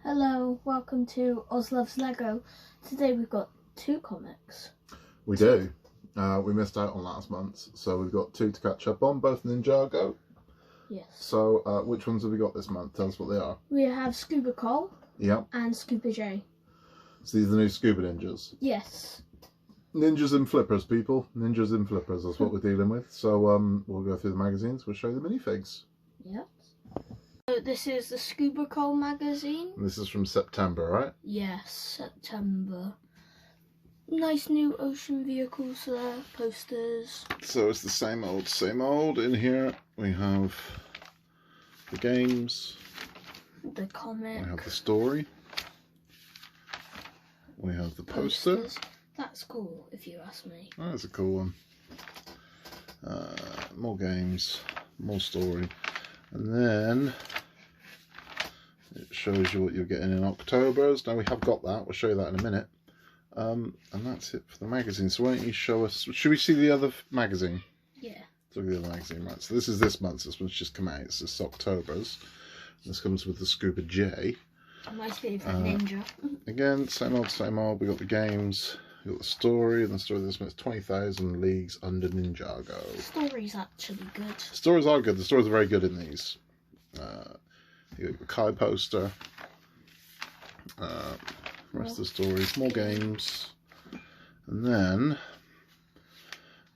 Hello, welcome to Oz Loves Lego. Today we've got 2 comics. We do. We missed out on last month's, so we've got 2 to catch up on, both Ninjago. Yes. So, which ones have we got this month? Tell us what they are. We have Scuba Cole. Yep. And Scuba J. So these are the new Scuba Ninjas. Yes. Ninjas and flippers, people. Ninjas and flippers, that's what we're dealing with. So, we'll go through the magazines, we'll show you the minifigs. Yep. So this is the Scuba Cole magazine. And this is from September, right? Yes, September. Nice new ocean vehicles there, posters. So it's the same old, same old. In here we have the games. The comic. We have the story. We have the poster. Posters. That's cool, if you ask me. Oh, that's a cool one. More games, more story. And then it shows you what you're getting in October's. Now we have got that, we'll show you that in a minute. And that's it for the magazine. So why don't you show us, should we see the other magazine? Yeah. Let's look at the other magazine, right. So this is this month's, this one's just come out, it's this October's. This comes with the Scuba J. My favourite ninja. Again, same old, we got the games, we got the story, and the story of this month is 20,000 Leagues Under Ninjago. The story's actually good. Stories are good, the stories are very good in these. You got the Kai poster, rest of the stories, more games, and then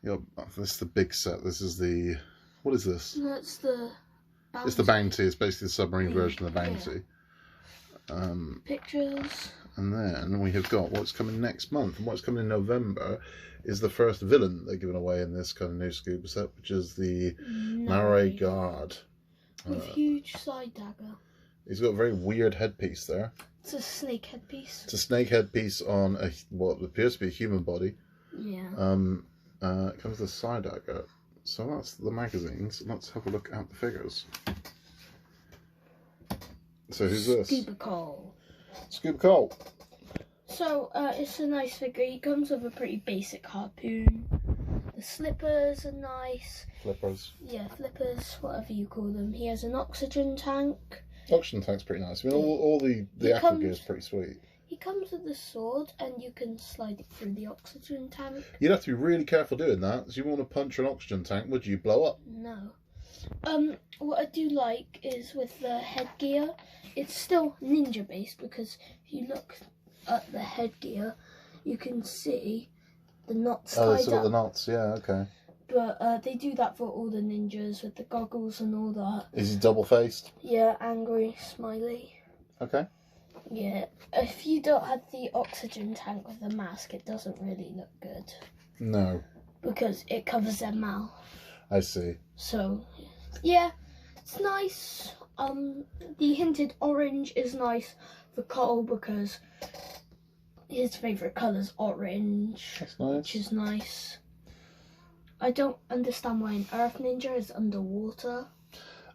you got, this is the big set. This is the, what is this? That's the Bounty. It's the Bounty. It's basically the submarine version of the Bounty. Yeah. Pictures. And then we have got what's coming next month, and what's coming in November is the first villain they're giving away in this kind of new scuba set, which is the Mare Guard. With huge side dagger. He's got a very weird headpiece there. It's a snake headpiece. It's a snake headpiece on a, what appears to be a human body. Yeah. It comes with a side dagger. So that's the magazines. Let's have a look at the figures. So who's this? Scuba Cole. Scuba Cole. So it's a nice figure. He comes with a pretty basic harpoon. The slippers are nice. Flippers. Yeah, flippers, whatever you call them. He has an oxygen tank. Oxygen tank's pretty nice. I mean, all the aqua gear is pretty sweet. He comes with a sword, and you can slide it through the oxygen tank. You'd have to be really careful doing that. So you want to punch an oxygen tank, would you? Blow up? No. What I do like is with the headgear, it's still ninja based, because if you look at the headgear, you can see the knots. Oh, they still got the knots. Yeah, okay. But they do that for all the ninjas with the goggles and all that. Is he double faced? Yeah, angry, smiley. Okay. Yeah, if you don't have the oxygen tank with the mask, it doesn't really look good. No. Because it covers their mouth. I see. So, yeah, it's nice. The hinted orange is nice for Cole because his favourite colour's orange. That's nice. Which is nice. I don't understand why an Earth Ninja is underwater.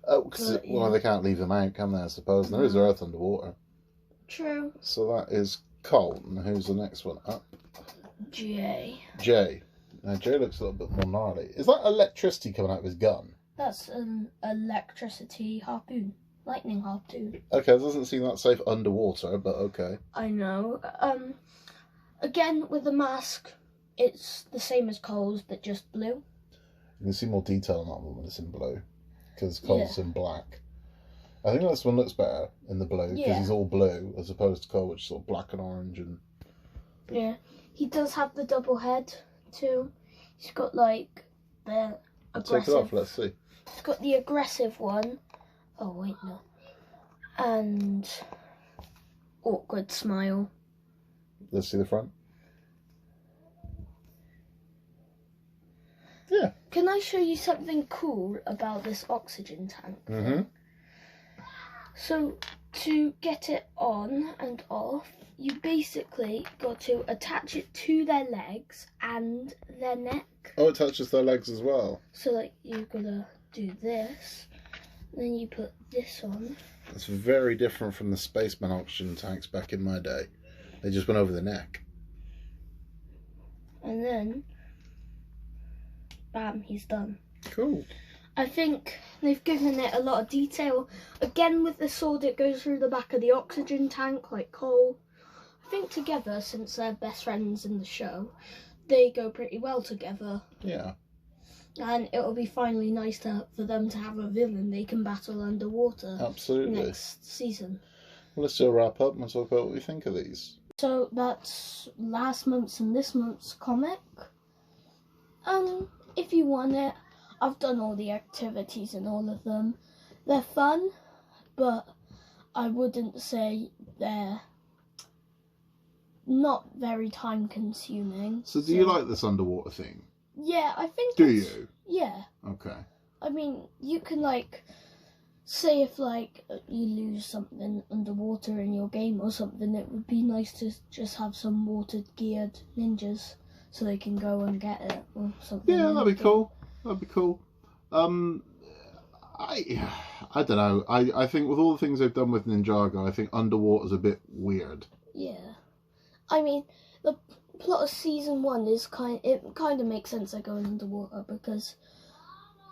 Oh, because well, they can't leave them out, can they? I suppose. And there is Earth underwater. True. So that is Cole. And who's the next one up? Jay. Jay. Now Jay looks a little bit more gnarly. Is that electricity coming out of his gun? That's an electricity harpoon. Lightning harpoon. Okay, it doesn't seem that safe underwater, but okay. I know. Again, with the mask, it's the same as Cole's, but just blue. You can see more detail on that one when it's in blue, because Cole's in black. I think this one looks better in the blue, because he's all blue, as opposed to Cole, which is sort of black and orange. And yeah, he does have the double head, too. He's got, like, the aggressive... Take it off, let's see. He's got the aggressive one. Oh, wait, no. And awkward smile. Let's see the front. Yeah. Can I show you something cool about this oxygen tank? Mm-hmm. So, to get it on and off, you basically got to attach it to their legs and their neck. Oh, it touches their legs as well. So, like, you've got to do this, then you put this on. It's very different from the spaceman oxygen tanks back in my day. They just went over the neck. And then, bam, he's done. Cool. I think they've given it a lot of detail. Again, with the sword, it goes through the back of the oxygen tank like Cole. I think together, since they're best friends in the show, they go pretty well together. Yeah. And it'll be finally nice for them to have a villain they can battle underwater. Absolutely. Next season. Well, let's do a wrap up and talk about what we think of these. So that's last month's and this month's comic. If you want it, I've done all the activities in all of them. They're fun, but I wouldn't say they're not very time consuming. So do you like this underwater thing? Yeah, I think Do you? Yeah. Okay. I mean, you can say if you lose something underwater in your game or something, it would be nice to just have some water geared ninjas so they can go and get it or something. Yeah, that'd be cool. That'd be cool. I don't know. I think with all the things they've done with Ninjago, I think underwater's a bit weird. Yeah. I mean, the plot of season 1 is kind of makes sense they're going underwater because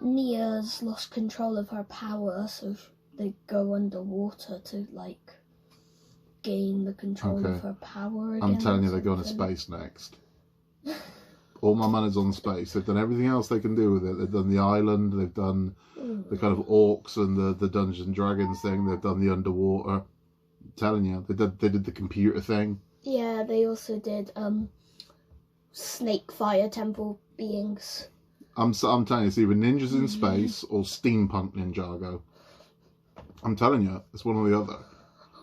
Nia's lost control of her power, so they go underwater to gain the control of her power again. I'm telling you, they're going to space next. All my money's on space. They've done everything else they can do with it. They've done the island, they've done the kind of orcs and the Dungeons and Dragons thing, they've done the underwater. I'm telling you, they did the computer thing. Yeah, they also did snake fire temple beings. I'm telling you, it's either ninjas in space or steampunk Ninjago. I'm telling you, it's one or the other.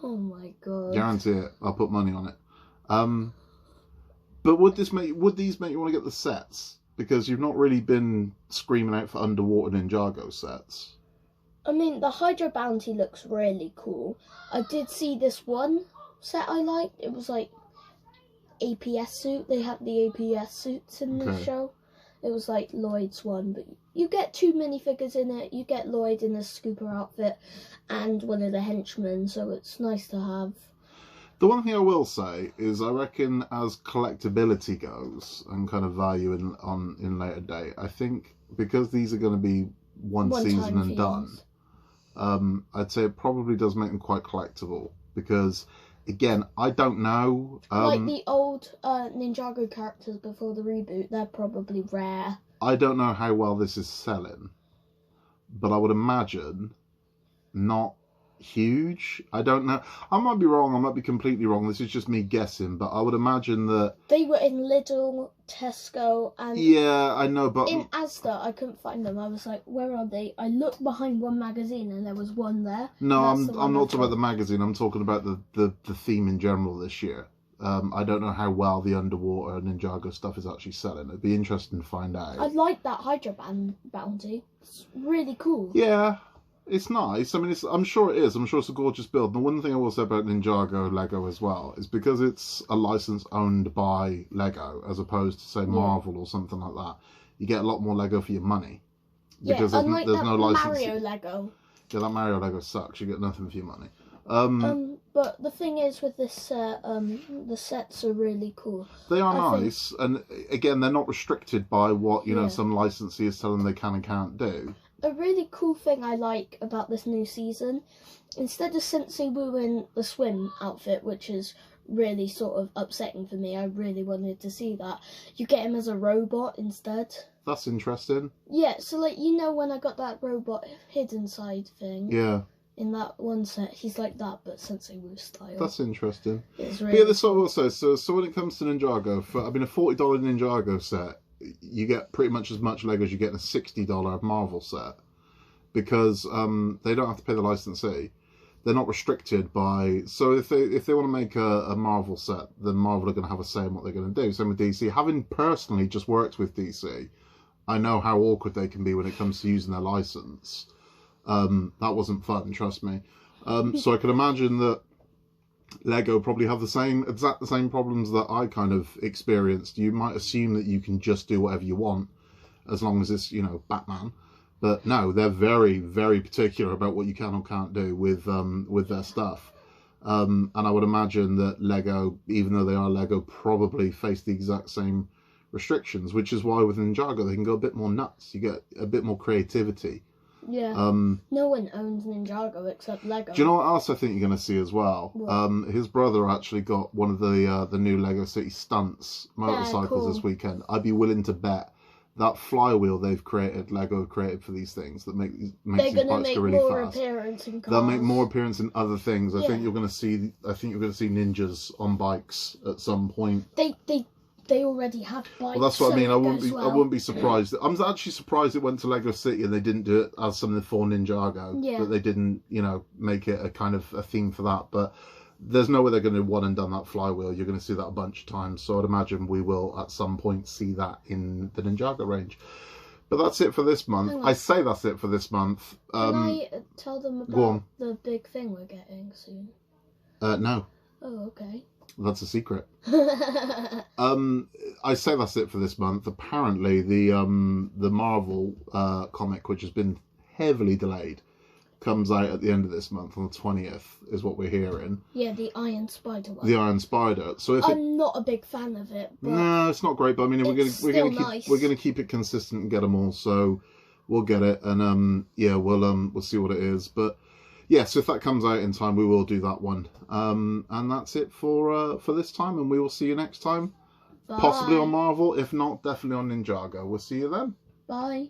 Oh my god. Guarantee it. I'll put money on it. But would these make you want to get the sets? Because you've not really been screaming out for underwater Ninjago sets. I mean, the Hydra Bounty looks really cool. I did see this one set I liked. It was APS suit. They had the APS suits in the show. It was Lloyd's one, but you get 2 minifigures in it. You get Lloyd in a scuba outfit and one of the henchmen, so it's nice to have. The one thing I will say is I reckon as collectability goes and kind of value in later date, I think because these are going to be one season and done, I'd say it probably does make them quite collectible because, again, I don't know. The old Ninjago characters before the reboot, they're probably rare. I don't know how well this is selling, but I would imagine not huge. I don't know. I might be wrong. I might be completely wrong. This is just me guessing, but I would imagine that they were in Lidl, Tesco, and yeah, I know, but in Asda I couldn't find them. I was like, where are they? I looked behind one magazine and there was one there. No, I'm not talking about the magazine. I'm talking about the theme in general this year. I don't know how well the underwater Ninjago stuff is actually selling. It'd be interesting to find out. I like that Hydra Bounty. It's really cool. Yeah. It's nice. I mean, I'm sure it is. I'm sure it's a gorgeous build. And the one thing I will say about Ninjago Lego as well is because it's a license owned by Lego as opposed to, say, Marvel or something like that, you get a lot more Lego for your money. Because there's no license. Mario Lego. Yeah, that Mario Lego sucks. You get nothing for your money. But the thing is with this set, the sets are really cool. They are nice. And again, they're not restricted by what, some licensee is telling them they can and can't do. A really cool thing I like about this new season, instead of Sensei Wu in the swim outfit, which is really sort of upsetting for me, I really wanted to see that, you get him as a robot instead. That's interesting. Yeah, so when I got that robot hidden side thing. Yeah. In that one set, he's like that, but Sensei Wu style. That's interesting. It's really this is what I will say. So when it comes to Ninjago, a $40 Ninjago set, you get pretty much as much Lego as you get in a $60 Marvel set because they don't have to pay the licensee. They're not restricted by. So if they want to make a Marvel set, then Marvel are going to have a say in what they're going to do. Same with DC. Having personally just worked with DC, I know how awkward they can be when it comes to using their license. That wasn't fun, trust me. So I can imagine that Lego probably have the same problems that I kind of experienced. You might assume that you can just do whatever you want as long as it's, Batman. But no, they're very, very particular about what you can or can't do with their stuff. And I would imagine that Lego, even though they are Lego, probably face the exact same restrictions, which is why with Ninjago they can go a bit more nuts. You get a bit more creativity. Yeah. No one owns Ninjago except Lego. Do you know what else I think you're going to see as well? What? His brother actually got one of the new Lego City Stunts motorcycles cool. this weekend. I'd be willing to bet that flywheel they've created, Lego created for these things, that makes these bikes go really fast. They'll make more appearance in other things. I think you're going to see. I think you're going to see ninjas on bikes at some point. They already have bikes. Well, that's what I mean. I wouldn't be surprised. I'm actually surprised it went to Lego City and they didn't do it as something for Ninjago. Yeah. That they didn't, make it a kind of a theme for that. But there's no way they're going to one and done that flywheel. You're going to see that a bunch of times. So I'd imagine we will at some point see that in the Ninjago range. But that's it for this month. I say that's it for this month. Can I tell them about the big thing we're getting soon? No. Oh, okay. That's a secret. I say that's it for this month. Apparently, the Marvel comic, which has been heavily delayed, comes out at the end of this month on the 20th, is what we're hearing. Yeah, the Iron Spider one. The Iron Spider. So if I'm not a big fan of it. But no, it's not great. But I mean, we're gonna keep it consistent and get them all. So we'll get it, and we'll see what it is. But yeah, so if that comes out in time, we will do that one. And that's it for this time, and we will see you next time. Bye. Possibly on Marvel, if not, definitely on Ninjago. We'll see you then. Bye.